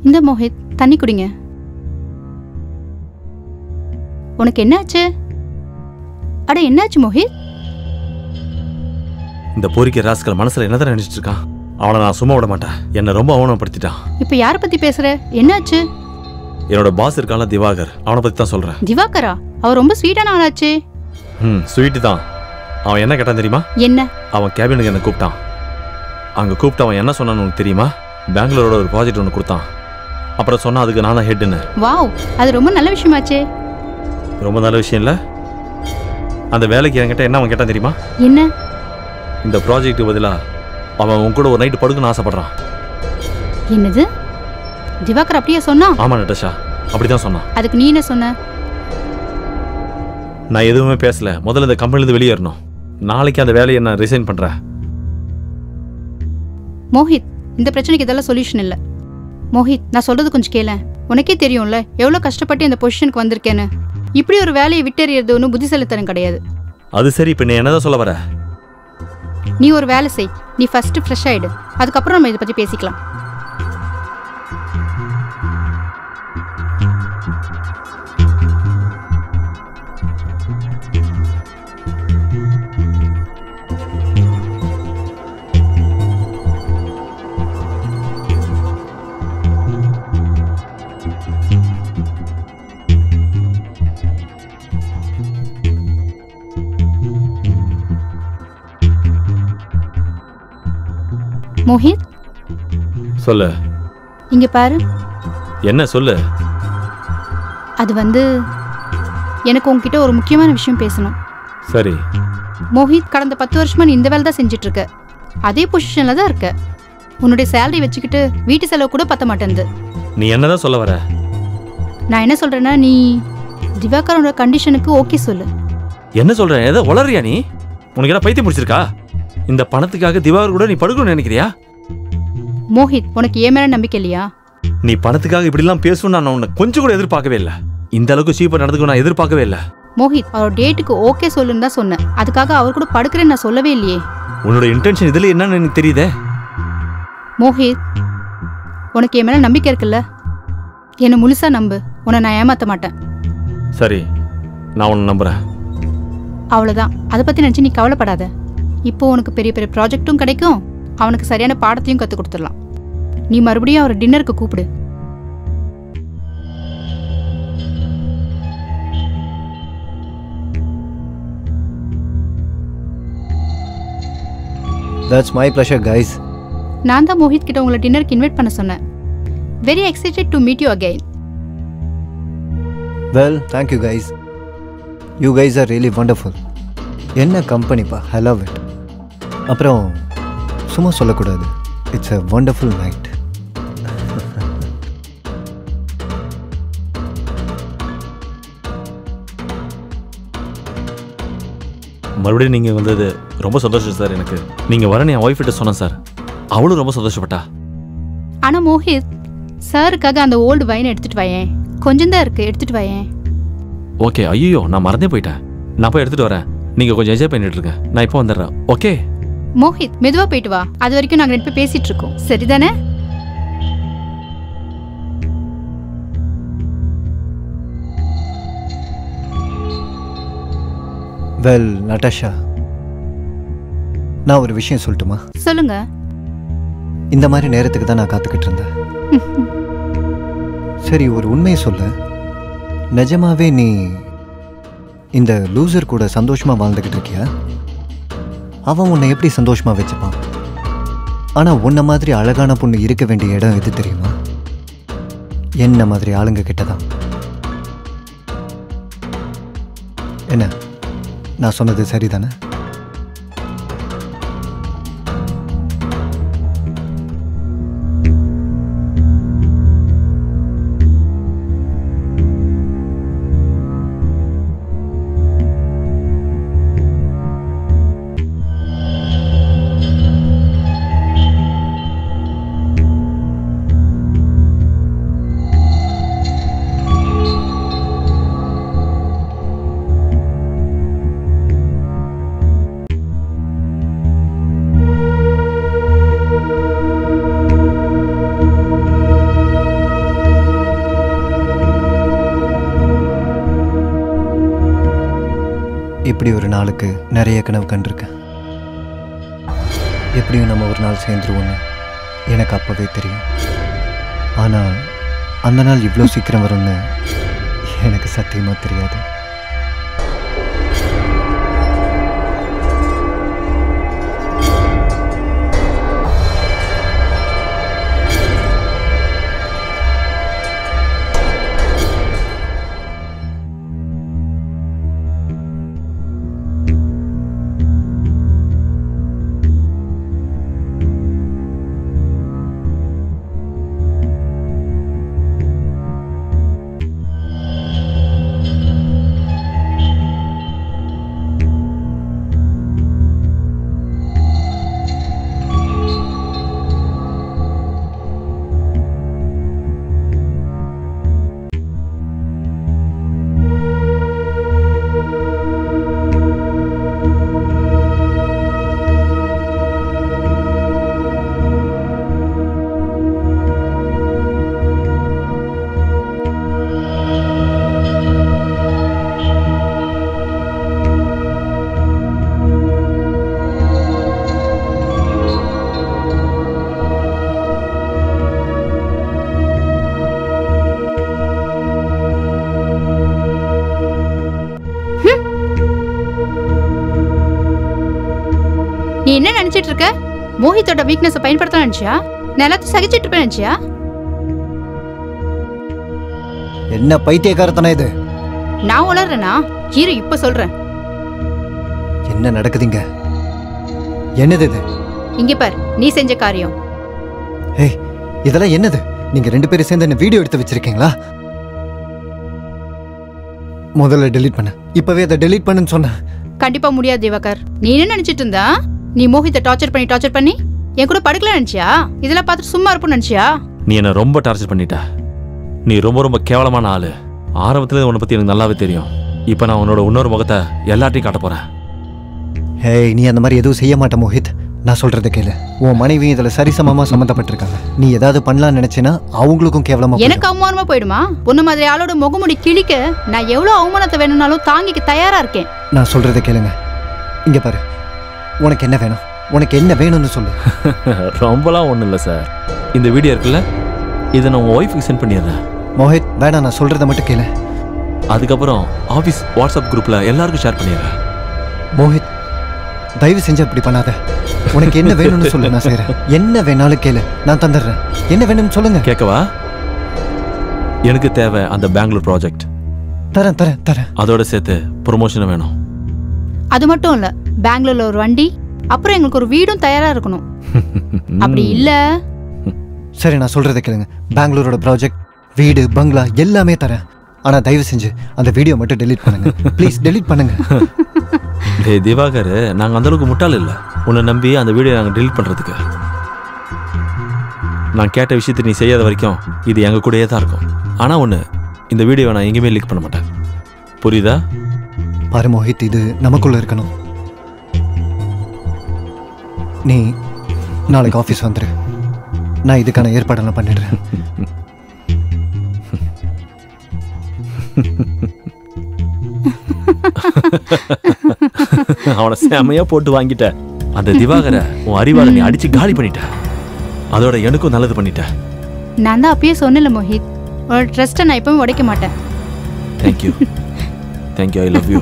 இந்த மோஹித் தண்ணி குடிங்க. உனக்கு என்னாச்சு? அட என்னாச்சு மோஹித்? இந்த போரிக்க ராஸ்கல் மனசுல என்னதான் நினைச்சிட்டு இருக்கான்? அவனை நான் சும்மா விட மாட்டேன். என்ன ரொம்ப அவமானப்படுத்திட்டான். இப்ப யார பத்தி பேசுற? என்னாச்சு? என்னோட பாஸ் இருக்கான்ல திவாகர், அவனை பத்தி தான் சொல்றேன். திவாகரா? அவர் ரொம்ப ஸ்வீட்டான ஆளாச்சே. ஸ்வீட் தான். அவன் என்ன கேட்டான் தெரியுமா? என்ன? அவன் கேபினுக்கு என்ன கூப்பிட்டான். அங்க கூப்பிட்டு அவன் என்ன சொன்னான்னு உனக்கு தெரியுமா? பெங்களூரோட ஒரு ப்ராஜெக்ட் ஒன்று கொடுத்தான். அப்புறம் சொன்னா அதுக்கு நான் தான் ஹெட்னு. வாவ், அது ரொம்ப நல்ல விஷயமாச்சே. ரொம்ப நல்ல விஷயம் இல்ல? அந்த வேலைக்கு என்கிட்ட என்ன அவன் கேட்டான் தெரியுமா? என்ன? இந்த ப்ராஜெக்ட் பதிலா அவன் உன் கூட ஒரு நைட்டு படுக்கணும்னு ஆசைப்படுறான். என்னது? திவாகர் அப்படியே சொன்னா? ஆமா நட்டாஷா, அப்படிதான் சொன்னான். அதுக்கு நீ என்ன சொன்ன? நான் எதுவுமே பேசல. முதல்ல இந்த கம்பெனிலேருந்து வெளியேறணும். நாளைக்கு அந்த வேலையை நான் ரிசைன் பண்றேன். மோஹித், இந்த பிரச்சனைக்கு இதெல்லாம் சொல்யூஷன் இல்லை. மோஹித், நான் சொல்றது கொஞ்சம் கேள. உனக்கே தெரியும்ல எவ்வளோ கஷ்டப்பட்டு இந்த பொசிஷனுக்கு வந்திருக்கேன்னு. இப்படி ஒரு வேலையை விட்டெறியறது ஒன்றும் புத்திசாலித்தனம் கிடையாது. அது சரி, இப்போ நீ என்னதான் சொல்ல வர? நீ ஒரு வேலை செய். நீ ஃபர்ஸ்ட் ஃப்ரெஷ் ஆயிடு, அதுக்கப்புறம் நம்ம இதை பற்றி பேசிக்கலாம். மோஹித், சொல்லு. இங்க பாரு. என்ன சொல்லு? அது எனக்கு உன்கிட்ட ஒரு முக்கியமான விஷயம் பேசணும். சரி. மோஹித், கடந்த 10 வருஷமா நீ இந்த வேலை தான் செஞ்சுட்டு இருக்க. அதே பொசிஷன்ல தான் இருக்க. உன்னுடைய சேலரி வச்சுக்கிட்டு வீட்டு செலவு கூட பத்த மாட்டேங்குது. நீ என்னதான் சொல்ல வர? நான் என்ன சொல்றேன்னா, நீ திவாகரோட கண்டிஷனுக்கு ஓகே சொல்லு. என்ன சொல்ற? ஏதோ உளறியா நீ? உனக்கு என்ன பைத்தியம் பிடிச்சிருக்கா? இந்த பணத்துக்காக திவாகர் கூட நீ படுக்கணும்னு நினைக்கிறியா? மோஹித், உனக்கு ஏன் மேல நம்பிக்கை இல்லையா? நீ பணத்துக்காக இப்படிலாம் பேசணும் நான் உன்னை கொஞ்சம் கூட எதிர்பார்க்கவே இல்லை. இந்த அளவுக்கு சீப்பா நடந்துக்க நான் எதிர்பார்க்கவே இல்லை. மோஹித், அவர் டேட்டுக்கு ஓகே சொல்லுன்னு தான் சொன்னேன். அதுக்காக அவர் கூட படுக்கிறேன்னு நான் சொல்லவே இல்லையே. உன்னோட இன்டென்ஷன் இதுல என்னன்னு எனக்கு தெரியுதே. மோஹித், உனக்கு என் மேல நம்பிக்கை இருக்குல்ல? என்னை முழுசா நம்பு. உன்னை நான் ஏமாத்த மாட்டேன். சரி, நான் உன்னை நம்புறேன். அவ்வளோதான். அதை பற்றி நினச்சி நீ கவலைப்படாத. இப்போ உனக்கு பெரிய பெரிய ப்ராஜெக்ட்டும் கிடைக்கும். அவனுக்கு சரியான பாடத்தையும் கற்றுக் கொடுத்துடலாம். நீ மறுபடியும் அவரை டின்னருக்கு கூப்பிடு. That's my pleasure, guys. நான் தான் மோஹித் கிட்ட உங்களை டின்னருக்கு இன்வைட் பண்ண சொன்னேன். Very excited to meet you again. Well, thank you, guys. You guys are really wonderful. என்ன கம்பெனிப்பா, I love it. அப்புறம் சும்மா சொல்லக்கூடாது. It's a wonderful night. மறுபடியும் நீங்கள் வந்தது ரொம்ப சந்தோஷம் சார். எனக்கு நீங்கள் வரேன்னு என் ஒய்ஃப் கிட்ட சொன்னேன் சார். அவளும் ரொம்ப சந்தோஷப்பட்டா. ஆனால் மோஹித், சாருக்காக அந்த ஓல்டு வைன் எடுத்துட்டு வாயேன். கொஞ்சம் தான் இருக்கு, எடுத்துட்டு வாயேன். ஓகே. ஐயோ, நான் மறந்தே போயிட்டேன். நான் போய் எடுத்துட்டு வரேன். நீங்கள் கொஞ்சம் என்ஜாய் பண்ணிட்டு இருங்க. நான் இப்போ வந்துடுறேன். ஓகே மோஹித், மெதுவாக போயிட்டு வா. அது வரைக்கும் நாங்கள் 2 பேர் பேசிட்டு இருக்கோம். சரிதானே? வெல் நட்டாஷா, நான் ஒரு விஷயம் சொல்லட்டுமா? சொல்லுங்க. இந்த மாதிரி நேரத்துக்கு தான் நான் காத்துக்கிட்டு இருந்தேன். சரி, ஒரு உண்மையை சொல்ல. நிஜமாவே நீ இந்த லூசர் கூட சந்தோஷமா வாழ்ந்துக்கிட்டு இருக்கியா? அவன் உன்னை எப்படி சந்தோஷமா வச்சுப்பான்? ஆனா உன்ன மாதிரி அழகான பொண்ணு இருக்க வேண்டிய இடம் எது தெரியுமா? என்ன மாதிரி ஆளுங்க கிட்டதான். என்ன, நான் சொன்னது சரிதானே? இப்படி ஒரு நாளுக்கு நிறைய கனவு கண்டிருக்கேன். எப்படியும் நம்ம ஒரு நாள் சேர்ந்துருவோன்னு எனக்கு அப்போவே தெரியும். ஆனால் அந்த நாள் இவ்வளோ சீக்கிரம் வரும்னு எனக்கு சத்தியமாக தெரியாது. நீ என்ன நினைச்சிட்டு இருக்க? மோஹித்தோட வீக்னஸ் பயன்படுத்த நினைச்சியா? நான் எல்லாத்தையும் சகிச்சிட்டு இருப்பேன் நினைச்சியா? என்ன பைத்தியக்காரத்தனா இது? நான் உளறேனா? இரு இப்ப சொல்றேன். என்ன நடக்குதுங்க? என்னது இது? இங்க பார், நீ செஞ்ச காரியம். ஏய், இதெல்லாம் என்னது? நீங்க 2 பேரும் சேர்ந்து என்ன வீடியோ எடுத்து வச்சிருக்கீங்களா? முதல்ல டெலீட் பண்ண. இப்பவே அதை டெலீட் பண்ணுன்னு சொன்ன. கண்டிப்பா முடியாது திவாகர். நீ என்ன நினைச்சிட்டு இருந்தா? நீ மோஹித்தை டார்ச்சர் பண்ணி என் கூட படுக்கல நினைச்சியா? இதெல்லாம் பார்த்துட்டு சும்மா இருப்போம் நினைச்சியா? நீ என்ன ரொம்ப டார்ச்சர் பண்ணிட்ட. நீ ரொம்ப கேவலமான ஆளு. ஆரம்பத்துல உன்னை பத்தி எனக்கு நல்லாவே தெரியும். இப்ப நான் உன்னோட இன்னொரு முகத்தை எல்லார்ட்டையும் காட்ட போறேன். ஏய், நீ அந்த மாதிரி எதுவும் செய்ய மாட்ட மோஹித். நான் சொல்றதை கேளு. உன் மனைவி இதுல சரிசமமா சம்மந்தப்பட்டிருக்காங்க. நீ ஏதாவது பண்ணலாம்னு நினைச்சினா அவங்களுக்கும் கேவலமா போயிடும். எனக்கு அவமானமா போயிடுமா? உன்ன மாதிரி ஆளோட முகமுடி கிழிக்க நான் எவ்வளவு அவமானத்தை வேணும்னாலும் தாங்கிக்க தயாரா இருக்கேன். நான் சொல்றதை கேளுங்க. இங்க பாரு, உனக்கு என்ன வேணும்? உனக்கு என்ன வேணும்னு சொல்லு. ரொம்பலாம் ஒன்றும் இல்லை சார். இந்த வீடியோ இருக்குல்ல, இதை நான் உங்கள் ஒய்ஃபுக்கு சென்ட் பண்ணிடுறேன். மோஹித் வேணாம், நான் சொல்றதை மட்டும் கேளு. அதுக்கப்புறம் ஆஃபீஸ் வாட்ஸ்அப் குரூப்பில் எல்லாருக்கும் ஷேர் பண்ணிடுறேன். மோஹித், தயவு செஞ்சு அப்படி பண்ணாத. உனக்கு என்ன வேணும்னு சொல்லு, நான் செய்றேன். என்ன வேணாலும் கேளு, நான் தந்துடுறேன். என்ன வேணும்னு சொல்லுங்க. கேட்கவா? எனக்கு தேவை அந்த பெங்களூர் ப்ராஜெக்ட். தரேன் தரேன் தரேன். அதோட சேர்த்து ப்ரொமோஷனும் வேணும். அது மட்டும் இல்ல, பெங்களூர்ல ஒரு வண்டி, அப்புறம் எங்களுக்கு ஒரு வீடும் தயாரா இருக்கணும். அப்படி இல்ல? சரி, நான் சொல்றதை கேளுங்க. பெங்களூரோட ப்ராஜெக்ட், வீடு, பங்களா எல்லாமே தரேன். ஆனா தயவு செஞ்சு அந்த வீடியோ மட்டும் டெலீட் பண்ணுங்க. ப்ளீஸ் டெலீட் பண்ணுங்க. டேய் திவாகர், நாங்கள் அந்த அளவுக்கு முட்டாள் இல்லை உன்னை நம்பி அந்த வீடியோ நாங்கள் டெலீட் பண்ணுறதுக்கு. நான் கேட்ட விஷயத்தை நீ செய்யாத வரைக்கும் இது எங்கள் கூடயே தான் இருக்கும். ஆனால் ஒன்று, இந்த வீடியோவை நான் எங்கேயுமே லீக் பண்ண மாட்டேன். புரியுதா? பாரு மோஹித், இது நமக்குள்ள இருக்கணும். நீ நாளைக்கு ஆஃபீஸ் வந்துரு. நான் இதுக்கான ஏற்பாடெல்லாம் பண்ணிடுறேன். அவனை செமையா போட்டு வாங்கிட்ட. அந்த திவாகர உன் அறிவால நீ அடிச்சு காலி பண்ணிட்ட. அதோட எனக்கும் நல்லது பண்ணிட்ட. நான் தான் அப்பயே சொன்னல மோஹித், உன்னோட ட்ரஸ்ட்டை நான் எப்பவும் உடைக்க மாட்டேன். Thank you, I love you.